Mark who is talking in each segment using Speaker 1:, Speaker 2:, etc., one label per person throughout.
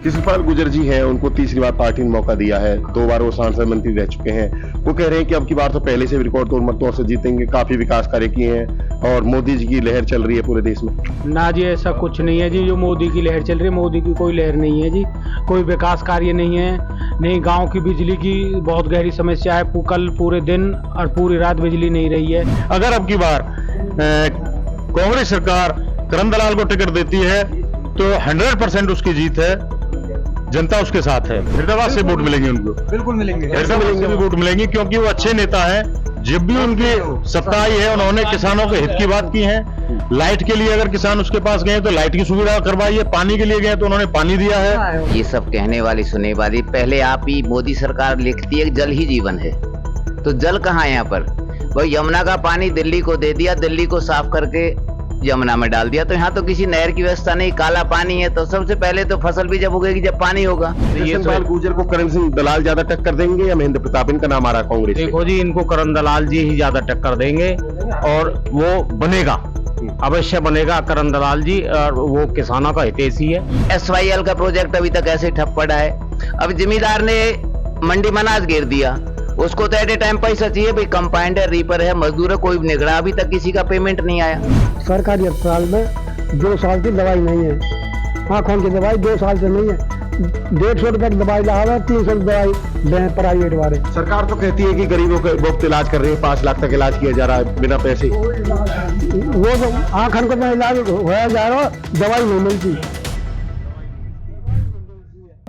Speaker 1: कृष्णपाल गुर्जर जी हैं, उनको तीसरी बार पार्टी ने मौका दिया है। 2 बार वो सांसद मंत्री रह चुके हैं। वो कह रहे हैं कि अब की बार तो पहले से भी रिकॉर्ड तोड़ मतों से जीतेंगे, काफी विकास कार्य किए हैं और मोदी जी की लहर चल रही है पूरे देश में।
Speaker 2: ना जी, ऐसा कुछ नहीं है जी। जो मोदी की लहर चल रही है, मोदी की कोई लहर नहीं है जी। कोई विकास कार्य नहीं है। नहीं, गांव की बिजली की बहुत गहरी समस्या है। कल पूरे दिन और पूरी रात बिजली नहीं रही है।
Speaker 3: अगर अब की बार कांग्रेस सरकार करण दलाल को टिकट देती है तो 100% उसकी जीत है। जनता उसके साथ है। हैदराबाद से वोट मिलेंगे उनको,
Speaker 4: बिल्कुल मिलेंगे।
Speaker 3: हैदराबाद से भी वोट मिलेंगे क्योंकि वो अच्छे नेता हैं। जब भी उनकी सत्ता आई है उन्होंने किसानों के हित की बात की है। लाइट के लिए अगर किसान उसके पास गए तो लाइट की सुविधा करवाई है। पानी के लिए गए तो उन्होंने पानी दिया है।
Speaker 5: ये सब कहने वाली सुनने वाली। पहले आप ही मोदी सरकार लिखती है जल ही जीवन है, तो जल कहाँ है यहाँ पर? वही यमुना का पानी दिल्ली को दे दिया, दिल्ली को साफ करके यमुना में डाल दिया। तो यहाँ तो किसी नहर की व्यवस्था नहीं, काला पानी है। तो सबसे पहले तो फसल भी जब उगेगी जब पानी होगा।
Speaker 1: कृष्णपाल गुर्जर को करण सिंह दलाल ज्यादा टक्कर देंगे या महेंद्र प्रताप? इनका नाम आ रहा है कांग्रेस से।
Speaker 2: देखो जी, इनको करण दलाल जी ही ज्यादा टक्कर देंगे और वो बनेगा, अवश्य बनेगा करण दलाल जी। और वो किसानों का हितैषी है।
Speaker 5: SYL का प्रोजेक्ट अभी तक ऐसे ठप पड़ा है। अब जिम्मेदार ने मंडी में अनाज गिर दिया, उसको तो एट ए टाइम पैसा चाहिए भाई। कंपाउंडर है, रीपर है, मजदूर है, कोई निगरा। अभी तक किसी का पेमेंट नहीं आया।
Speaker 6: सरकारी अस्पताल में 2 साल की दवाई नहीं है। आँखों की दवाई 2 साल से नहीं है। 150 रुपए की दवाई ला रहा है, 300 की दवाई लें प्राइवेट वाले।
Speaker 1: सरकार तो कहती है कि गरीबों का मुफ्त इलाज कर रहे हैं, 5 लाख तक इलाज किया जा रहा है बिना पैसे।
Speaker 6: वो तो आँखों का इलाज होया जा रहा, दवाई नहीं मिलती।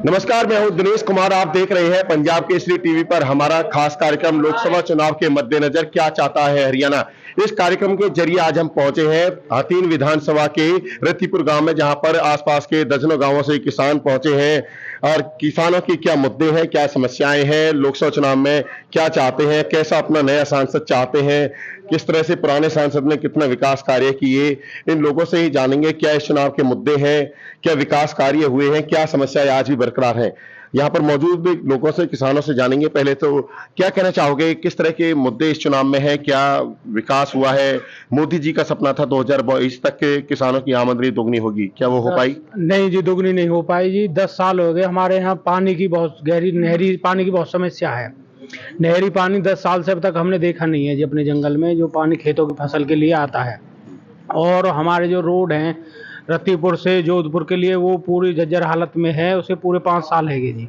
Speaker 1: नमस्कार, मैं हूं दिनेश कुमार। आप देख रहे हैं पंजाब केसरी टीवी पर हमारा खास कार्यक्रम लोकसभा चुनाव के मद्देनजर क्या चाहता है हरियाणा। इस कार्यक्रम के जरिए आज हम पहुंचे हैं हातीन विधानसभा के रत्तीपुर गांव में, जहां पर आसपास के दर्जनों गांवों से किसान पहुंचे हैं और किसानों की क्या मुद्दे हैं, क्या समस्याएं हैं, लोकसभा चुनाव में क्या चाहते हैं, कैसा अपना नया सांसद चाहते हैं, किस तरह से पुराने सांसद ने कितना विकास कार्य किए। इन लोगों से ही जानेंगे क्या इस चुनाव के मुद्दे हैं, क्या विकास कार्य हुए हैं, क्या समस्याएं आज भी बरकरार हैं। यहाँ पर मौजूद भी लोगों से, किसानों से जानेंगे। पहले तो क्या कहना चाहोगे, किस तरह के मुद्दे इस चुनाव में है, क्या विकास हुआ है? मोदी जी का सपना था 2022 तक के किसानों की आमदनी दोगुनी होगी, क्या वो हो पाई?
Speaker 2: नहीं जी, दोगुनी नहीं हो पाई जी। 10 साल हो गए। हमारे यहाँ पानी की बहुत गहरी नहरी पानी की बहुत समस्या है। नहरी पानी 10 साल से अब तक हमने देखा नहीं है जी अपने जंगल में, जो पानी खेतों की फसल के लिए आता है। और हमारे जो रोड हैं रत्तीपुर से जोधपुर के लिए, वो पूरी जर्जर हालत में है। उसे पूरे 5 साल है जी,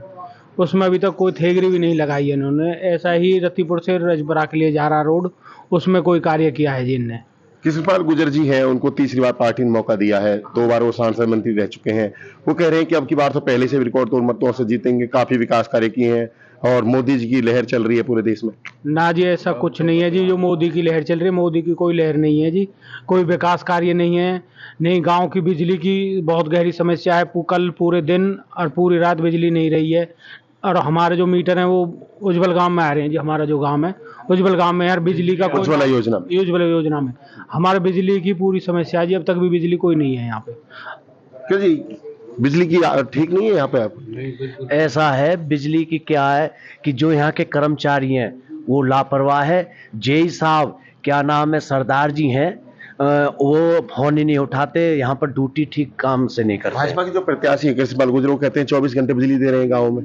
Speaker 2: उसमें अभी तक कोई थेगरी भी नहीं लगाई है इन्होंने। ऐसा ही रत्तीपुर से रजपुरा के लिए जा रहा रोड, उसमें कोई कार्य किया है जी इनने।
Speaker 1: कृष्णपाल गुर्जर जी हैं, उनको तीसरी बार पार्टी ने मौका दिया है। 2 बार वो सांसद मंत्री रह चुके हैं। वो कह रहे हैं कि अब की बार तो पहले से भी रिकॉर्ड तोड़ मतों से जीतेंगे, काफी विकास कार्य किए हैं और मोदी जी की लहर चल रही है पूरे देश में।
Speaker 2: ना जी, ऐसा कुछ नहीं है जी। जो मोदी की लहर चल रही है, मोदी की कोई लहर नहीं है जी। कोई विकास कार्य नहीं है। नहीं, गांव की बिजली की बहुत गहरी समस्या है। कल पूरे दिन और पूरी रात बिजली नहीं रही है। और हमारे जो मीटर हैं वो उज्ज्वल गांव में आ रहे हैं जी। हमारा जो गांव है उज्ज्वल गांव में यार बिजली का
Speaker 1: उज्ज्वला योजना
Speaker 2: में हमारे बिजली की पूरी समस्या है जी। अब तक भी बिजली कोई नहीं है यहाँ पे।
Speaker 1: क्यों जी, बिजली की ठीक नहीं है यहाँ पे? आप
Speaker 7: ऐसा है, बिजली की क्या है कि जो यहाँ के कर्मचारी हैं वो लापरवाह है। जेई साहब क्या नाम है, सरदार जी हैं, वो फोन ही नहीं उठाते। यहाँ पर ड्यूटी ठीक काम से नहीं करते।
Speaker 1: भाजपा के जो प्रत्याशी है कृष्णपाल गुर्जर, वो कहते हैं 24 घंटे बिजली दे रहे हैं गाँव में।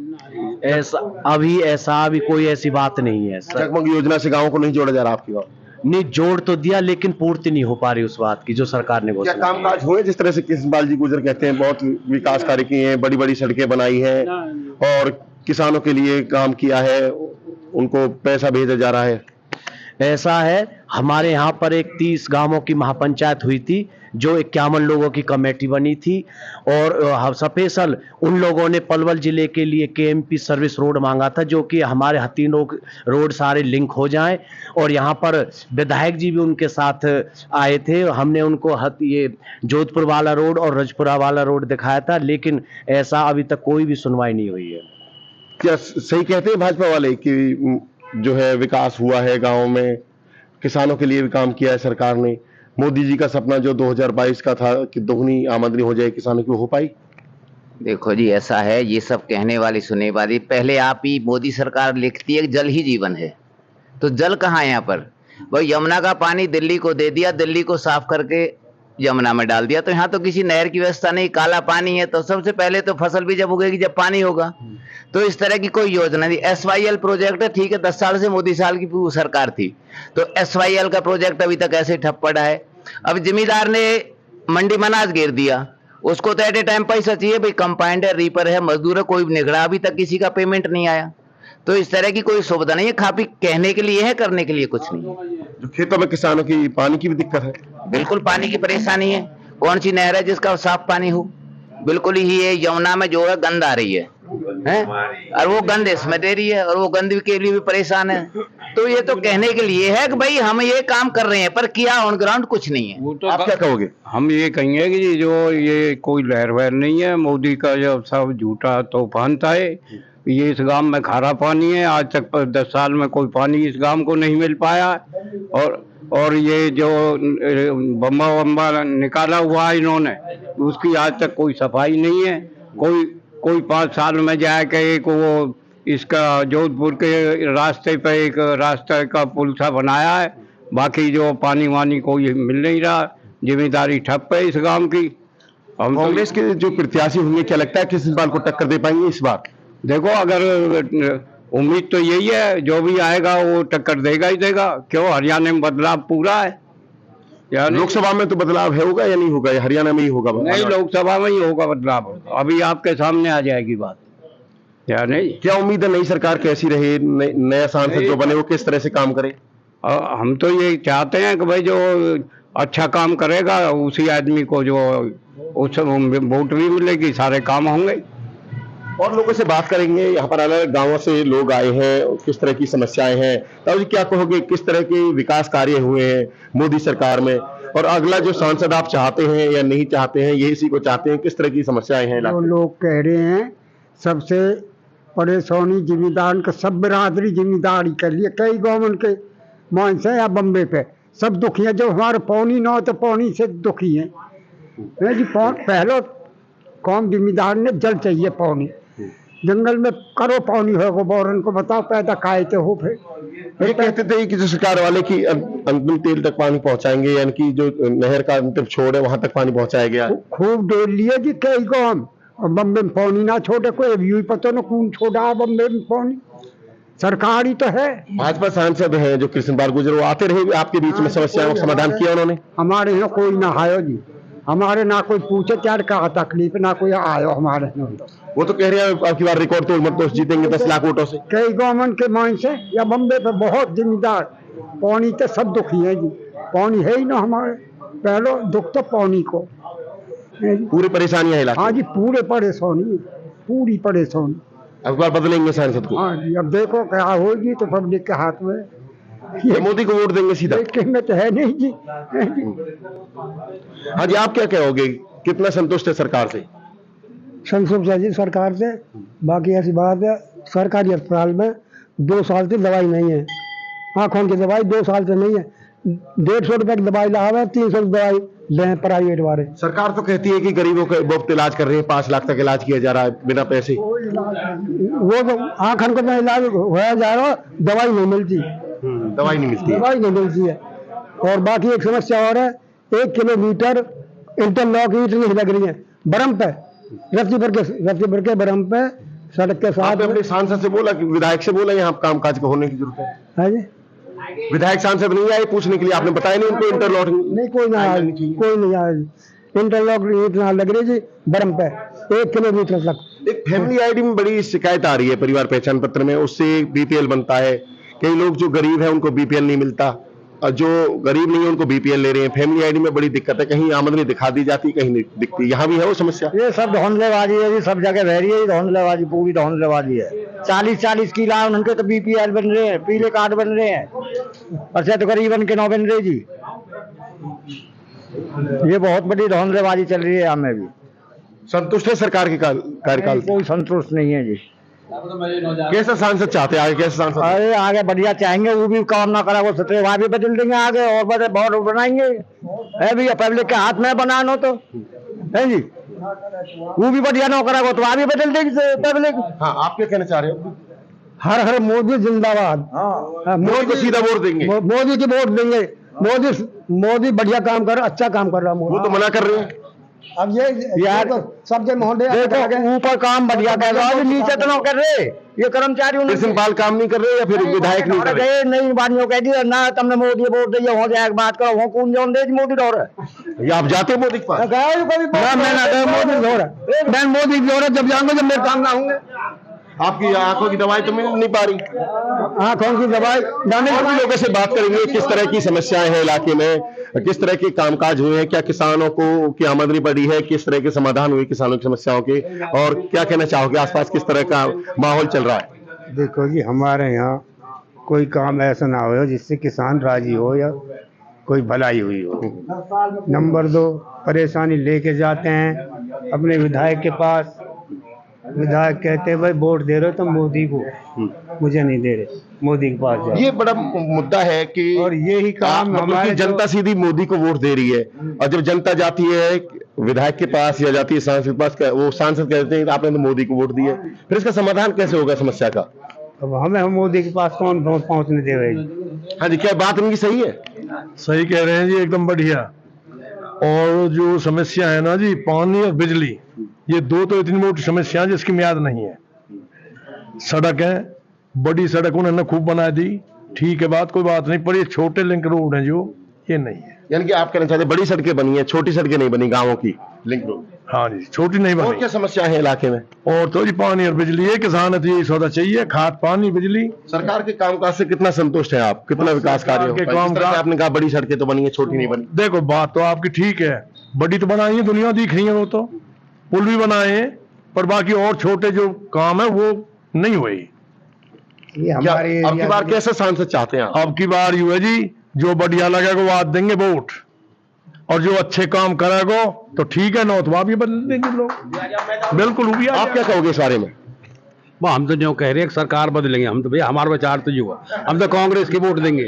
Speaker 7: ऐसा अभी कोई ऐसी बात नहीं है सर।
Speaker 1: जगमग योजना से गाँव को नहीं जोड़ा जा रहा आपके गाँव?
Speaker 7: नहीं, जोड़ तो दिया लेकिन पूर्ति नहीं हो पा रही उस बात की जो सरकार ने
Speaker 1: क्या
Speaker 7: घोषणा।
Speaker 1: कामकाज हुए जिस तरह से कृष्णपाल जी गुर्जर कहते हैं? बहुत विकास कार्य किए हैं, बड़ी बड़ी सड़कें बनाई हैं और किसानों के लिए काम किया है, उनको पैसा भेजा जा रहा है।
Speaker 7: ऐसा है, हमारे यहाँ पर एक 30 गांवों की महापंचायत हुई थी, जो 51 लोगों की कमेटी बनी थी और स्पेशल उन लोगों ने पलवल जिले के लिए KMP सर्विस रोड मांगा था, जो कि हमारे हतीन रोड सारे लिंक हो जाएं। और यहाँ पर विधायक जी भी उनके साथ आए थे। हमने उनको ये जोधपुर वाला रोड और रजपुरा वाला रोड दिखाया था, लेकिन ऐसा अभी तक कोई भी सुनवाई नहीं हुई है।
Speaker 1: क्या सही कहते हैं भाजपा वाले कि जो है विकास हुआ है गाँव में, किसानों के लिए भी काम किया है सरकार ने? मोदी जी का सपना जो 2022 का था कि दोगुनी आमदनी हो जाए किसानों की, हो पाई?
Speaker 5: देखो जी, ऐसा है, ये सब कहने वाली सुनने वाली। पहले आप ही मोदी सरकार लिखती है जल ही जीवन है, तो जल कहाँ है यहाँ पर? वही यमुना का पानी दिल्ली को दे दिया, दिल्ली को साफ करके यमुना में डाल दिया। तो यहाँ तो किसी नहर की व्यवस्था नहीं, काला पानी है। तो सबसे पहले तो फसल भी जब उगेगी जब पानी होगा। तो इस तरह की कोई योजना नहीं। SYL प्रोजेक्ट है, ठीक है, 10 साल से मोदी साल की सरकार थी, तो SYL का प्रोजेक्ट अभी तक ऐसे ठप पड़ा है। अब जिम्मेदार ने मंडी में अनाज गिर दिया, उसको तो एट ए टाइम पैसा चाहिए भाई, कंपाउंड है, रीपर है, मजदूर है, कोई निगड़ा, अभी तक किसी का पेमेंट नहीं आया। तो इस तरह की कोई सुविधा नहीं है, खापी कहने के लिए है, करने के लिए कुछ नहीं है।
Speaker 1: जो खेतों में किसानों की पानी की भी दिक्कत है।
Speaker 5: बिल्कुल पानी की परेशानी है। कौन सी नहर है जिसका साफ पानी हो? बिल्कुल ही है। यमुना में जो है गंद आ रही है और वो गंद इसमें दे रही है, और वो गंद के लिए भी परेशान है। तो ये तो कहने के लिए है कि भाई हम ये काम कर रहे हैं, पर किया ऑन ग्राउंड कुछ नहीं है।
Speaker 4: वो तो
Speaker 1: आप क्या कहोगे?
Speaker 4: हम ये कहेंगे कि जो ये कोई लहर वहर नहीं है, मोदी का जो सब झूठा तूफान था। ये इस गांव में खारा पानी है, आज तक 10 साल में कोई पानी इस गांव को नहीं मिल पाया। और ये जो बम्बा निकाला हुआ है इन्होंने, उसकी आज तक कोई सफाई नहीं है। कोई 5 साल में जाके एक वो इसका जोधपुर के रास्ते पे एक रास्ते का पुल सा बनाया है, बाकी जो पानी वानी कोई मिल नहीं रहा। जिम्मेदारी ठप है इस गांव की। हम
Speaker 1: कांग्रेस के जो प्रत्याशी होंगे, क्या लगता है केजरीवाल को टक्कर दे पाएंगे इस बार?
Speaker 4: देखो, अगर उम्मीद तो यही है, जो भी आएगा वो टक्कर देगा ही देगा। क्यों, हरियाणा में बदलाव पूरा है। यानी
Speaker 1: लोकसभा में तो बदलाव है, होगा या नहीं होगा? हरियाणा में ही होगा?
Speaker 4: नहीं, लोकसभा में ही होगा बदलाव। अभी आपके सामने आ जाएगी बात, या नहीं?
Speaker 1: क्या उम्मीद है नई सरकार कैसी रहे, नया सांसद जो बने वो किस तरह से काम करे?
Speaker 4: हम तो ये चाहते हैं कि भाई जो अच्छा काम करेगा उसी आदमी को जो उस वोट भी मिलेगी, सारे काम होंगे।
Speaker 1: और लोगों से बात करेंगे। यहाँ पर अलग अलग गांवों से लोग आए हैं, किस तरह की समस्याएं हैं। ताऊ जी, क्या कहोगे, किस तरह के विकास कार्य हुए हैं मोदी सरकार में? और अगला जो सांसद आप चाहते हैं या नहीं चाहते हैं, ये इसी को चाहते हैं, किस तरह की समस्याएं हैं?
Speaker 6: जो लोग कह रहे हैं सबसे परेशानी जिम्मेदार का, सब बिरादरी जिम्मेदारी कर लिए। कई गवर्नमेंट के मान से या बम्बे पे सब दुखी है। जो हमारे पानी ना हो तो पानी से दुखी है जी। पहले कौन जिम्मेदार ने जल चाहिए, पानी जंगल में करो, पानी हो बोरन को बताओ, पैदा खाए थे हो। फिर
Speaker 1: कहते थे कि जो सरकार वाले की अंतिम तेल तक पानी पहुंचाएंगे, यानी कि जो नहर का अंतिम छोड़ है वहां तक पानी पहुंचाया गया।
Speaker 6: खूब डोल लिए जी कई गांव, और बम्बे में पानी ना छोड़े कोई, अभी पता ना कौन छोड़ा बम्बे में पानी। सरकारी तो है। भाजपा
Speaker 1: सांसद हैं जो कृष्णपाल गुर्जर, वो आते रहे आपके बीच में, समस्याओं का समाधान किया उन्होंने?
Speaker 6: हमारे यहाँ कोई ना आयो जी, हमारे ना कोई पूछे क्या कहा तकलीफ, ना कोई आयो हमारे यहाँ।
Speaker 1: वो तो कह रहे हैं आपकी बार रिकॉर्ड तोड़ मत जीतेंगे 10 लाख वोटों से।
Speaker 6: कई गवर्नमेंट के मान से या बम्बे पे बहुत जिम्मेदार। पानी तो सब दुखी है जी, पानी है ही ना हमारे। पहले दुख तो पानी को,
Speaker 1: पूरी परेशानियां है।
Speaker 6: हाँ जी, पूरे परेशानी, पूरी परेशानी।
Speaker 1: अब बार बदलेंगे सांसद को?
Speaker 6: हाँ जी, अब देखो क्या होगी तो पब्लिक के हाथ में।
Speaker 1: ये मोदी को वोट देंगे सीधा?
Speaker 6: में तो है नहीं जी।
Speaker 1: हाँ जी, आप क्या कहोगे, कितना संतुष्ट है सरकार से?
Speaker 6: संतुष्ट है जी सरकार से। बाकी ऐसी बात है, सरकारी अस्पताल में 2 साल से दवाई नहीं है। आँखों की दवाई 2 साल से नहीं है। 150 रुपए की दवाई लावे, 300 की दवाई लें प्राइवेट वाले।
Speaker 1: सरकार तो कहती है कि गरीबों का मुफ्त इलाज कर रहे हैं, 5 लाख तक इलाज किया जा रहा है बिना पैसे।
Speaker 6: वो तो आँखों का इलाज होया जा रहा, दवाई नहीं मिलती।
Speaker 1: दवाई नहीं मिलती है।
Speaker 6: दवाई नहीं मिलती है। और बाकी एक समस्या और है, 1 किलोमीटर इंटरलॉक ईंट नहीं लग रही है बरम पे, रत्तीपुर के बरम पे सड़क के साथ।
Speaker 1: आपने अपने सांसद से बोला, कि विधायक से बोला यहाँ काम काज होने की जरूरत है?
Speaker 6: हाँ जी,
Speaker 1: विधायक सांसद नहीं आए पूछने के लिए? आपने बताया नहीं उनको इंटरलॉक?
Speaker 6: नहीं, कोई नहीं आया, कोई नहीं आया। इंटरलॉक ईंट ना लग रही जी बरम पे 1 किलोमीटर तक।
Speaker 1: एक फैमिली आईडी में बड़ी शिकायत आ रही है, परिवार पहचान पत्र में, उससे बीपीएल बनता है। कई लोग जो गरीब है उनको बीपीएल नहीं मिलता, और जो गरीब नहीं है उनको बीपीएल ले रहे हैं। फैमिली आईडी में बड़ी दिक्कत है, कहीं आमदनी दिखा दी जाती, कहीं नहीं दिखती। यहाँ भी है वो समस्या?
Speaker 6: ये सब धौंधलेबाजी है जी, सब जगह बह रही है धौंधलेबाजी, पूरी धौंधलेबाजी है। 40 किला उनके तो बीपीएल बन रहे हैं, पीले कार्ड बन रहे हैं, अच्छा तो गरीबन के 9 बन रहे जी। ये बहुत बड़ी धौंधलेबाजी चल रही है। हमें भी
Speaker 1: संतुष्ट है सरकार के कार्यकाल से?
Speaker 6: कोई संतुष्ट नहीं है जी।
Speaker 1: कैसा सांसद चाहते हैं आगे? कैसे सांसद?
Speaker 6: अरे आगे बढ़िया चाहेंगे, वो भी काम ना करा, वो सत्रह भी बदल देंगे आगे, और बड़े बहुत बनाएंगे है भैया। पब्लिक के हाथ में बनाना तो है जी, वो भी बढ़िया ना करा, वो तो वहाँ भी बदल देगी पब्लिक।
Speaker 1: हाँ, आप क्या कहना चाह रहे हो?
Speaker 6: हर हर मोदी जिंदाबाद।
Speaker 1: मोदी को सीधा वोट देंगे?
Speaker 6: मोदी की वोट देंगे। मोदी बढ़िया काम कर रहा, अच्छा काम कर रहा
Speaker 1: वो तो मना कर रहे हैं।
Speaker 6: अब ये यार सबके मोहल्ले ऊपर काम बढ़िया कर रहा है, नीचे तो ना कर रहे ये कर्मचारी।
Speaker 1: कृष्णपाल काम नहीं कर रहे या फिर विधायक नहीं कर रहे?
Speaker 6: नहीं बानियों कह दी ना तुमने मोदी वोट दिया हो जाए बात करो हो कौन जोन दे मोदी दौड़
Speaker 1: ये आप जाते हो मोदी के पास?
Speaker 6: मैं मोदी की दौड़ जब जाऊंगा जब मेरे काम ना होंगे।
Speaker 1: आपकी आंखों की दवाई तो मिल नहीं पा रही।
Speaker 6: आंखों की दवाई
Speaker 1: और भी लोगों से बात करेंगे किस तरह की समस्याएं हैं इलाके में, किस तरह के कामकाज हुए हैं, क्या किसानों को की आमदनी बढ़ी है, किस तरह के समाधान हुए किसानों की समस्याओं के, और क्या कहना चाहोगे आसपास किस तरह का माहौल चल रहा है?
Speaker 8: देखो जी, हमारे यहाँ कोई काम ऐसा ना हो जिससे किसान राजी हो या कोई भलाई हुई हो। नंबर 2, परेशानी लेके जाते हैं अपने विधायक के पास, विधायक कहते हैं भाई वोट दे रहे हो तो मोदी को, मुझे नहीं दे रहे, मोदी के पास जाओ।
Speaker 1: ये बड़ा मुद्दा है कि
Speaker 8: और यही काम हमारे
Speaker 1: जनता सीधी मोदी को वोट दे रही है, और जब जनता जाती है विधायक के पास या जाती है सांसद के पास, वो सांसद कहते हैं आपने तो मोदी को वोट दिया, फिर इसका समाधान कैसे होगा समस्या का?
Speaker 8: अब हमें मोदी के पास कौन पहुंचने दे रहे?
Speaker 1: हाँ जी, क्या बात उनकी सही है?
Speaker 3: सही कह रहे हैं जी, एकदम बढ़िया। और जो समस्या है ना जी, पानी और बिजली, ये दो तो इतनी मोटी समस्या है जिसकी म्याद नहीं है। सड़क है, बड़ी सड़क उन्होंने खूब बना दी, ठीक है, बात कोई बात नहीं, पर ये छोटे लिंक रोड हैं जो, ये नहीं है।
Speaker 1: यानी कि आप कहना चाहते बड़ी सड़कें बनी है, छोटी सड़कें नहीं बनी गाँवों की लिंक रोड?
Speaker 3: हाँ जी, छोटी नहीं
Speaker 1: और
Speaker 3: बनी।
Speaker 1: क्या समस्या है इलाके में?
Speaker 3: और तो जी पानी और बिजली है, किसान है तो यही सौदा चाहिए, खाद पानी बिजली।
Speaker 1: सरकार के कामकाज से कितना संतुष्ट है आप? कितना विकास कार्य हो?
Speaker 3: के
Speaker 1: जिस तरह से आपने कहा बड़ी सड़कें तो बनी है, छोटी नहीं बनी।
Speaker 3: देखो बात तो आपकी ठीक है, बड़ी तो बनाई है, दुनिया दिख रही है, वो तो पुल भी बनाए हैं, पर बाकी और छोटे जो काम है वो नहीं हुए।
Speaker 8: ये हमारे
Speaker 1: अब की बार कैसे सांसद चाहते हैं आप?
Speaker 3: अब की बार यू है जी, जो बढ़िया लगेगा वो आज देंगे वोट, और जो अच्छे काम करेगा तो ठीक है, नौतवा भी बदल देंगे लोग, बिल्कुल। वो भी
Speaker 1: आप क्या कहोगे इस बारे में?
Speaker 9: हम तो जो कह रहे हैं सरकार बदलेंगे, हम तो भैया हमारा विचार तो जो है हम तो कांग्रेस के वोट देंगे।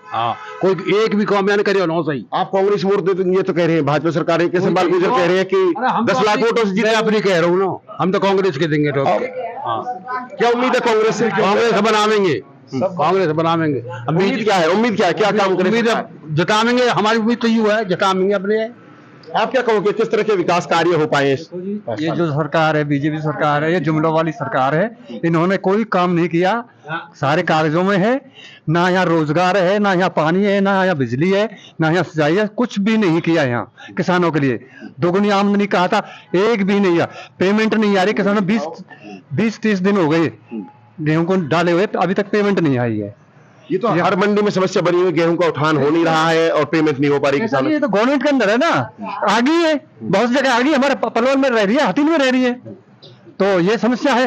Speaker 9: हाँ, कोई एक भी काम करे ना सही।
Speaker 1: आप कांग्रेस वोट देते, ये तो कह रहे हैं भाजपा सरकार है, कृष्णपाल गुर्जर कह रहे हैं कि 10 लाख वोटों से जीते।
Speaker 9: मैं अपनी कह रहा हूँ ना, हम तो कांग्रेस के देंगे। तो
Speaker 1: क्या उम्मीद है कांग्रेस से?
Speaker 9: कांग्रेस बनावेंगे, कांग्रेस बनावेंगे।
Speaker 1: उम्मीद क्या है? उम्मीद क्या है? क्या काम करेंगे?
Speaker 9: उम्मीद जतावेंगे, हमारी उम्मीद तो यू है जतावेंगे अपने।
Speaker 1: आप क्या कहोगे किस तरह के विकास कार्य हो पाए?
Speaker 8: ये जो सरकार है, बीजेपी सरकार है, ये जुमलों वाली सरकार है, इन्होंने कोई काम नहीं किया, सारे कागजों में है, ना यहाँ रोजगार है, ना यहाँ पानी है, ना यहाँ बिजली है, ना यहाँ सिंचाई है, कुछ भी नहीं किया यहाँ किसानों के लिए। दोगुनी आमदनी कहा था, एक भी नहीं है, पेमेंट नहीं आ रही किसानों। 20-30 दिन हो गए गेहूं को डाले हुए, अभी तक पेमेंट नहीं आई है।
Speaker 1: ये तो हर मंडी में समस्या बनी हुई, गेहूं का उठान हो नहीं रहा है और पेमेंट नहीं हो पा रही किसानों।
Speaker 8: ये तो गवर्नमेंट के अंदर है ना, आगे है, बहुत जगह आगे, हमारे पलवल में रह रही है, हथीन में रह रही है, तो ये समस्या है।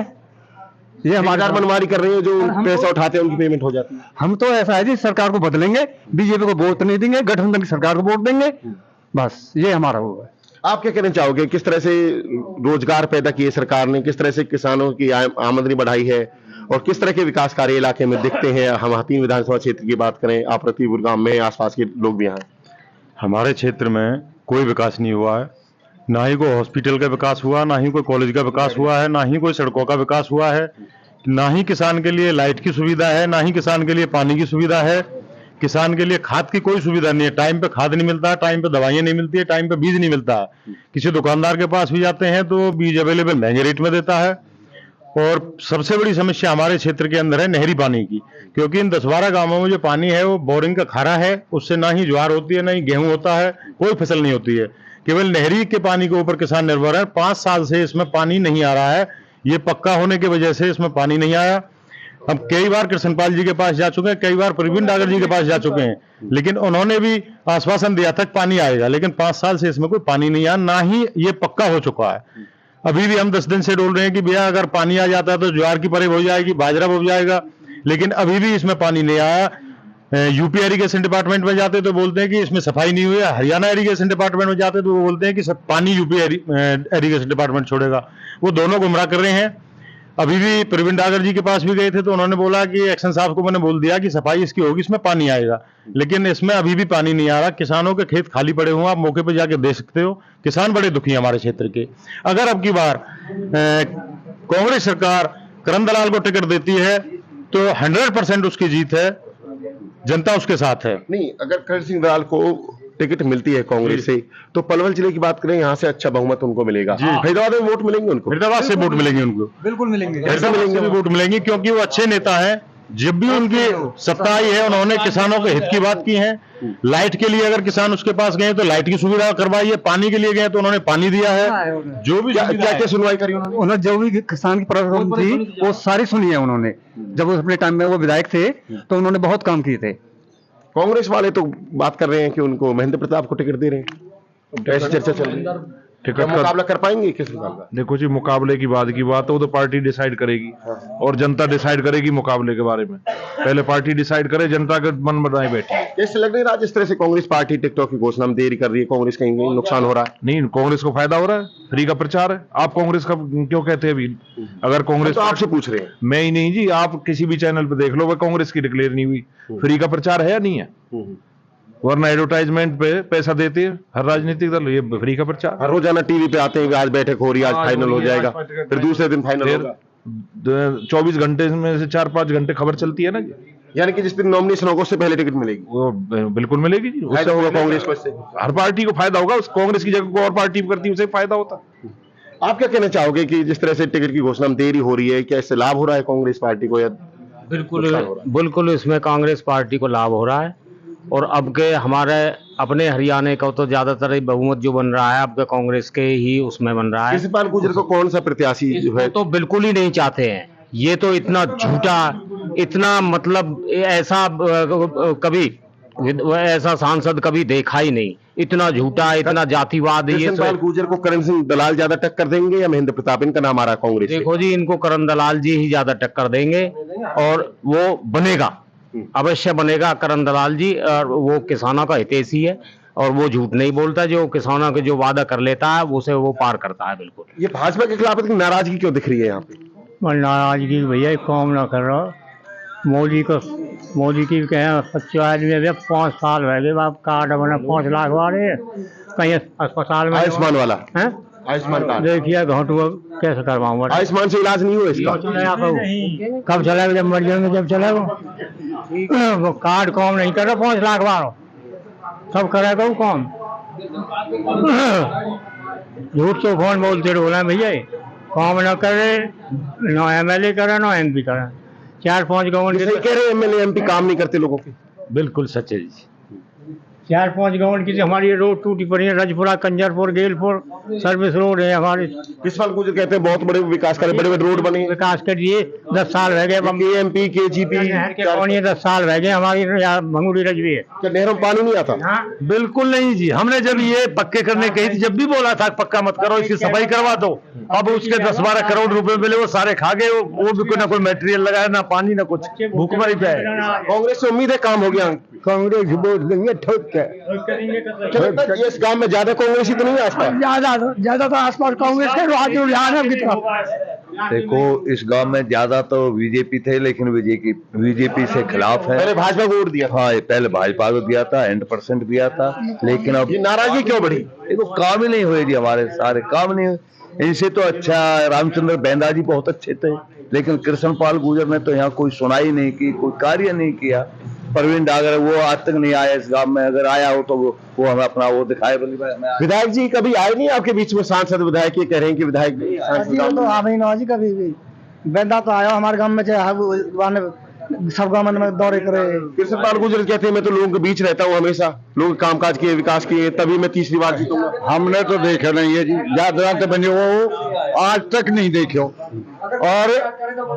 Speaker 8: ये हमारे
Speaker 1: मनमारी कर रही है, जो पैसा उठाते हैं उनकी पेमेंट हो जाती है।
Speaker 8: हम तो ऐसा है जी, सरकार को बदलेंगे, बीजेपी को वोट नहीं देंगे, गठबंधन की सरकार को वोट देंगे, बस ये हमारा वो है।
Speaker 1: आप क्या कहना चाहोगे? किस तरह से रोजगार पैदा किए सरकार ने, किस तरह से किसानों की आमदनी बढ़ाई है, और किस तरह के विकास कार्य इलाके में दिखते हैं? हम हथीन विधानसभा क्षेत्र की बात करें, आप रतीपुर गांव में आसपास के लोग भी यहाँ हैं।
Speaker 3: हमारे क्षेत्र में कोई विकास नहीं हुआ है, ना ही कोई हॉस्पिटल का विकास हुआ, ना ही कोई कॉलेज का विकास हुआ है, ना ही कोई सड़कों का विकास हुआ है, ना ही किसान के लिए लाइट की सुविधा है, ना ही किसान के लिए पानी की सुविधा है, किसान के लिए खाद की कोई सुविधा नहीं है। टाइम पे खाद नहीं मिलता, टाइम पे दवाइयाँ नहीं मिलती है, टाइम पे बीज नहीं मिलता। किसी दुकानदार के पास भी जाते हैं तो बीज अवेलेबल महंगे रेट में देता है। और सबसे बड़ी समस्या हमारे क्षेत्र के अंदर है नहरी पानी की, क्योंकि इन 10-12 गांवों में जो पानी है वो बोरिंग का खारा है, उससे ना ही ज्वार होती है, ना ही गेहूं होता है, कोई फसल नहीं होती है। केवल नहरी के पानी के ऊपर किसान निर्भर है। 5 साल से इसमें पानी नहीं आ रहा है, ये पक्का होने की वजह से इसमें पानी नहीं आया। हम कई बार कृष्णपाल जी के पास जा चुके हैं, कई बार प्रवीण डागर जी के पास जा चुके हैं, लेकिन उन्होंने भी आश्वासन दिया था पानी आएगा, लेकिन 5 साल से इसमें कोई पानी नहीं आया, ना ही ये पक्का हो चुका है। अभी भी हम 10 दिन से बोल रहे हैं कि भैया अगर पानी आ जाता है तो ज्वार की परेब हो जाएगी, बाजरा हो जाएगा, लेकिन अभी भी इसमें पानी नहीं आया। यूपी इरिगेशन डिपार्टमेंट में जाते तो बोलते हैं कि इसमें सफाई नहीं हुई है, हरियाणा इरिगेशन डिपार्टमेंट में जाते तो वो बोलते हैं कि सब पानी यूपी इरिगेशन डिपार्टमेंट छोड़ेगा। वो दोनों गुमराह कर रहे हैं। अभी भी प्रवीण डागर जी के पास भी गए थे तो उन्होंने बोला कि एक्शन साहब को मैंने बोल दिया कि सफाई इसकी होगी, इसमें पानी आएगा, लेकिन इसमें अभी भी पानी नहीं आ रहा। किसानों के खेत खाली पड़े हुए हैं, आप मौके पर जाके देख सकते हो। किसान बड़े दुखी हैं हमारे क्षेत्र के। अगर अब की बार कांग्रेस सरकार करण दलाल को टिकट देती है तो 100% उसकी जीत है। जनता उसके साथ है।
Speaker 1: नहीं, अगर करण सिंह दलाल को टिकट मिलती है कांग्रेस से तो पलवल जिले की बात करें, यहाँ से अच्छा बहुमत उनको मिलेगा। फरीदाबाद में वोट मिलेंगे उनको,
Speaker 3: फरीदाबाद से वोट मिलेंगे उनको,
Speaker 8: बिल्कुल मिलेंगे।
Speaker 3: फरीदाबाद से भी वोट मिलेंगे क्योंकि वो अच्छे नेता हैं। जब भी उनकी सत्ता आई है उन्होंने किसानों के हित की बात की है। लाइट के लिए अगर किसान उसके पास गए तो लाइट की सुविधा करवाई है, पानी के लिए गए तो उन्होंने पानी दिया है। जो भी
Speaker 1: क्या सुनवाई करी उन्होंने
Speaker 8: जो भी किसान की प्रॉब्लम थी वो सारी सुनी है उन्होंने। जब वो अपने टाइम में वो विधायक थे तो उन्होंने बहुत काम किए थे।
Speaker 1: कांग्रेस वाले तो बात कर रहे हैं कि उनको महेंद्र प्रताप को टिकट दे रहे हैं, ऐसी चर्चा चल रही है।
Speaker 3: टिकट का
Speaker 1: मुकाबला कर पाएंगे किस मुकाबला?
Speaker 3: देखो जी, मुकाबले की बात है वो तो पार्टी डिसाइड करेगी और जनता डिसाइड करेगी मुकाबले के बारे में। पहले पार्टी डिसाइड करे, जनता का मन बनाए बैठी।
Speaker 1: कैसे लग रही है जिस तरह से कांग्रेस पार्टी टिकटॉक की घोषणा में देरी कर रही है, कांग्रेस कहीं नुकसान हो रहा है?
Speaker 3: नहीं, कांग्रेस को फायदा हो रहा है, फ्री का प्रचार है। आप कांग्रेस का क्यों कहते हैं अभी? अगर कांग्रेस
Speaker 1: तो आपसे पूछ रहे हैं,
Speaker 3: मैं ही नहीं जी, आप किसी भी चैनल पे देख लो, वह कांग्रेस की डिक्लेयर नहीं हुई। फ्री का प्रचार है या नहीं है? वरना एडवर्टाइजमेंट पे पैसा देते हैं हर राजनीतिक दल, ये फ्री का प्रचार।
Speaker 1: हर रोजाना टीवी पे आते हैं कि आज बैठक हो रही है, आज फाइनल हो जाएगा, फिर दूसरे दिन फाइनल होगा।
Speaker 3: 24 घंटे में से 4-5 घंटे खबर चलती है ना जी।
Speaker 1: यानी कि जिस दिन नॉमिनेशन होगा उससे पहले टिकट मिलेगी,
Speaker 3: वो बिल्कुल मिलेगी जी।
Speaker 1: फायदा होगा कांग्रेस को इससे।
Speaker 3: हर पार्टी को फायदा होगा, उस कांग्रेस की जगह को और पार्टी करती है उसे फायदा होता।
Speaker 1: आप क्या कहना चाहोगे कि जिस तरह से टिकट की घोषणा में देरी हो रही है, क्या इससे लाभ हो रहा है कांग्रेस पार्टी को या
Speaker 2: बिल्कुल इसमें कांग्रेस पार्टी को लाभ हो रहा है। और अब के हमारे अपने हरियाणा का तो ज्यादातर बहुमत जो बन रहा है अब के कांग्रेस के ही उसमें बन रहा है।
Speaker 1: कृष्णपाल गुर्जर को कौन सा प्रत्याशी जो है
Speaker 2: तो बिल्कुल ही नहीं चाहते हैं। ये तो इतना झूठा, इतना मतलब ऐसा कभी ऐसा सांसद कभी देखा ही नहीं। इतना झूठा, इतना जातिवाद। ये
Speaker 1: कृष्णपाल गुर्जर को करण सिंह दलाल ज्यादा टक्कर देंगे या महेंद्र प्रताप? इनका नाम आ रहा है कांग्रेस से।
Speaker 2: देखो जी, इनको करण दलाल जी ही ज्यादा टक्कर देंगे और वो बनेगा, अवश्य बनेगा करण दलाल जी। और वो किसानों का हितैषी है और वो झूठ नहीं बोलता। जो किसानों के जो वादा कर लेता है उसे वो पार करता है बिल्कुल।
Speaker 1: ये भाजपा के खिलाफ इतनी नाराजगी क्यों दिख रही है यहाँ पे?
Speaker 2: नाराजगी भैया काम ना कर रहा। मोदी की कहें सच्चे आदमी है, 5 साल रह गए, आप कार्ड बना 5 लाख वाले कहीं अस्पताल में
Speaker 1: आयुष्मान वाला
Speaker 2: है।
Speaker 1: आयुष्मान कार्ड
Speaker 2: देखिए घोटू कैसे करवाऊंगा?
Speaker 1: आयुष्मान से इलाज नहीं हुआ इसका?
Speaker 2: कब चलेगा? जब मर जाएंगे जब चलेगा। वो कार्ड काम नहीं कर रहा, 5 लाख वालों सब करेगा वो काम। झूठ तो कौन बोलते रहो भैया, काम ना करे, ना MLA करे ना MP करे। 4-5 गवर्नमेंट
Speaker 1: कह रहे MLA MP काम नहीं करते लोगों के।
Speaker 2: बिल्कुल सच है जी। 4-5 गवर्नमेंट की हमारी रोड टूटी पड़ी है, रजपुरा, कंजरपुर, गेलपुर सर्विस रोड है हमारी।
Speaker 1: कृष्णपाल गुर्जर कहते हैं बहुत बड़े विकास करे, बड़े बड़े रोड बने,
Speaker 2: विकास के लिए 10 साल रह गए।
Speaker 1: KMP KGP
Speaker 2: 10 साल रह गए हमारी भंगुड़ी रजवी है।
Speaker 1: क्या नहरों में पानी नहीं आता?
Speaker 3: बिल्कुल नहीं जी, हमने जब ये पक्के करने कही थी, जब भी बोला था पक्का मत करो, इसकी सफाई करवा दो। अब उसके 10-12 करोड़ रुपए मिले, वो सारे खा गए। वो भी कोई ना कोई मटेरियल लगाया, ना पानी ना कुछ, भूखमरी पे है।
Speaker 1: कांग्रेस से उम्मीद है काम हो गया?
Speaker 6: कांग्रेस वोट देंगे ठोक के।
Speaker 1: ये इस गांव में ज्यादा कांग्रेस ही तो नहीं आसपास?
Speaker 6: ज्यादा तो आसपास कांग्रेस के रुझान है कितना।
Speaker 10: देखो, इस गांव में ज्यादा तो बीजेपी थे, लेकिन बीजेपी से खिलाफ है।
Speaker 1: पहले भाजपा को वोट दिया?
Speaker 10: हाँ, पहले भाजपा को दिया था, 100% दिया था। लेकिन अब
Speaker 1: ये नाराजगी क्यों बढ़ी?
Speaker 10: देखो, काम ही नहीं हुए जी, हमारे सारे काम नहीं हुए। इनसे तो अच्छा रामचंद्र बैंदा जी बहुत अच्छे थे, लेकिन कृष्णपाल गुर्जर ने तो यहाँ कोई सुनाई नहीं की, कोई कार्य नहीं किया। प्रवीण डागर वो आज तक नहीं आया इस गांव में, अगर आया हो तो वो हमें अपना वो दिखाए।
Speaker 1: विधायक जी कभी आए नहीं आपके बीच में? सांसद विधायक ये कह रहे हैं कि विधायक
Speaker 6: तो आवे ही ना जी कभी भी। बेंदा तो आया हमारे गांव में, सब गांव में दौरे करे।
Speaker 1: कृष्णपाल गुर्जर कहते हैं मैं तो लोगों के बीच रहता हूँ, हमेशा लोग कामकाज किए, विकास किए, तभी मैं तीसरी बार जीतूंगा।
Speaker 8: हमने तो देखा नहीं है जी, ज्यादा बने वो आज तक नहीं देखे। और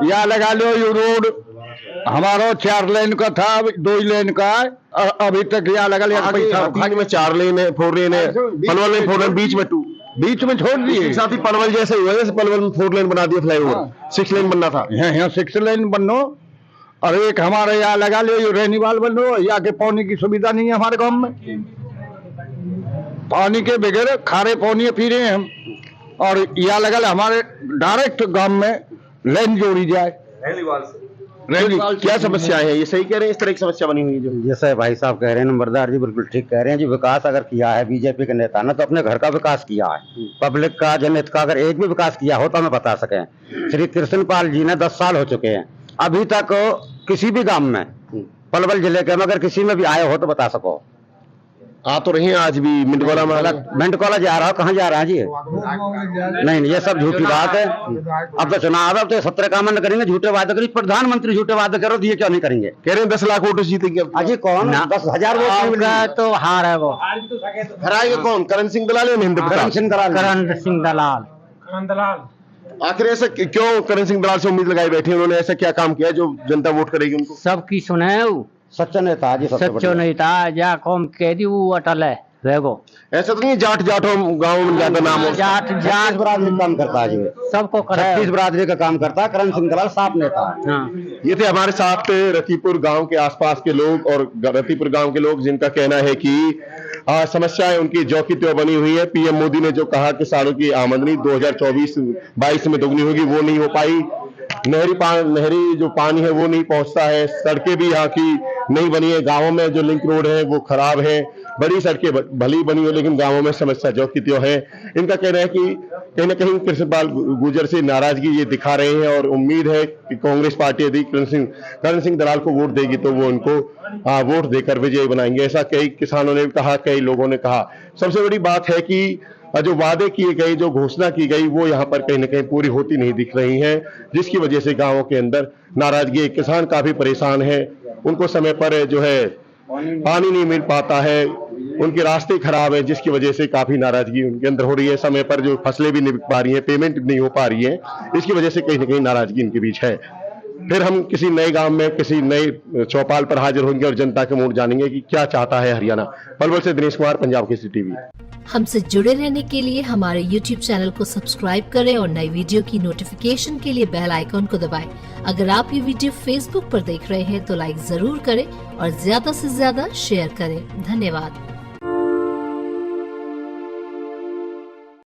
Speaker 8: या लगा लो ये रोड हमारा 4 लेन का था, 2 लेन का है, अभी तक यहाँ लगा लिया पैसा।
Speaker 1: 3 में 4 लेन है, 4 लेन है, पलवल में 4 लेन, बीच में 2,
Speaker 8: बीच में छोड़ दिए।
Speaker 1: साथ ही पलवल जैसे हुआ, जैसे पलवल में 4 लेन बना दिया, फ्लाईओवर 6 लेन बनना था।
Speaker 8: यहाँ 6 लेन बनो, और एक हमारे यहाँ लगा लो ये रेनीवाल बनो। यहाँ के पानी की सुविधा नहीं है हमारे गांव में, पानी के बगैर खारे पानी पी रहे हैं हम। और यहाँ लगा हमारे डायरेक्ट गांव में लाइन जोड़ी जाए।
Speaker 1: क्या समस्या है? ये सही कह रहे हैं, इस तरह की समस्या बनी हुई है जो
Speaker 11: जैसे भाई साहब कह रहे हैं, नंबरदार जी बिल्कुल ठीक कह रहे हैं जी। विकास अगर किया है बीजेपी के नेता ने तो अपने घर का विकास किया है, पब्लिक का जनहित का अगर एक भी विकास किया हो तो हमें बता सकें। श्री कृष्णपाल जी ने 10 साल हो चुके हैं, अभी तक किसी भी गांव में पलवल जिले के, मगर किसी में भी आए हो तो बता सको।
Speaker 1: आ तो रही हैं आज भी मिंटकोला में।
Speaker 11: मेंढकोला जा रहा हो, कहाँ जा रहा है जी? नहीं, ये सब झूठी बात है। अब तो चुनाव है, अब तो 17 काम न करेंगे, झूठे वादे करेंगे। प्रधानमंत्री झूठे वादे करो, दिए क्यों नहीं करेंगे?
Speaker 1: कह रहे हैं 10 लाख वोट जीतेंगे।
Speaker 11: अजी कौन? 10,000 वोट
Speaker 2: तो हार है वो।
Speaker 1: हराएगा कौन? करण सिंह दलाल या महेंद्र
Speaker 11: करण
Speaker 1: प्रताप?
Speaker 11: सिंह दलाल।
Speaker 2: करण सिंह दलाल।
Speaker 1: आखिर ऐसा क्यों करण सिंह दलाल से उम्मीद लगाई बैठी? उन्होंने ऐसा क्या काम किया जो जनता वोट करेगी उनको?
Speaker 2: सबकी सुने
Speaker 11: सच्चा नेता जी,
Speaker 2: सच्चो नहीं था, जा कौम कह दी वो अटल है वेगो।
Speaker 1: ऐसा तो नहीं जाट गाँव में ज्यादा नाम हो?
Speaker 2: जाट
Speaker 11: बरादरी का काम करता है जी,
Speaker 2: सबको करे।
Speaker 11: 36 बरादरी का काम करता है। करण सिंह दलाल साफ नेता है।
Speaker 1: ये थे हमारे साथ रतीपुर गांव के आसपास के लोग और रतीपुर गांव के लोग, जिनका कहना है कि समस्याएं उनकी ज्यों की त्यों बनी हुई है। पीएम मोदी ने जो कहा किसानों की आमदनी 2024-22 में दोगुनी होगी, वो नहीं हो पाई। नहरी जो पानी है वो नहीं पहुंचता है। सड़कें भी यहाँ की नहीं बनी है। गाँवों में जो लिंक रोड है वो खराब है। बड़ी सड़कें भली बनी है लेकिन गाँवों में समस्या जो की त्यों है। इनका कहना है कि कहीं न कहीं कृष्णपाल गुर्जर से नाराजगी ये दिखा रहे हैं और उम्मीद है कि कांग्रेस पार्टी यदि करण सिंह दलाल को वोट देगी तो वो उनको वोट देकर विजयी बनाएंगे। ऐसा कई किसानों ने कहा, कई लोगों ने कहा। सबसे बड़ी बात है कि जो वादे किए गए, जो घोषणा की गई, वो यहाँ पर कहीं न कहीं पूरी होती नहीं दिख रही है, जिसकी वजह से गाँवों के अंदर नाराजगी। किसान काफी परेशान है, उनको समय पर जो है पानी नहीं मिल पाता है, उनके रास्ते खराब है, जिसकी वजह से काफी नाराजगी उनके अंदर हो रही है। समय पर जो फसलें भी नहीं बिक पा रही है, पेमेंट नहीं हो पा रही है, इसकी वजह से कहीं न कहीं नाराजगी इनके बीच है। फिर हम किसी नए गांव में किसी नए चौपाल पर हाजिर होंगे और जनता के मूड जानेंगे कि क्या चाहता है हरियाणा। पलवल से दिनेश कुमार, पंजाब केसरी टीवी।
Speaker 12: हमसे जुड़े रहने के लिए हमारे YouTube चैनल को सब्सक्राइब करें और नई वीडियो की नोटिफिकेशन के लिए बेल आइकॉन को दबाएं। अगर आप ये वीडियो Facebook पर देख रहे हैं तो लाइक जरूर करें और ज्यादा से ज्यादा शेयर करें। धन्यवाद।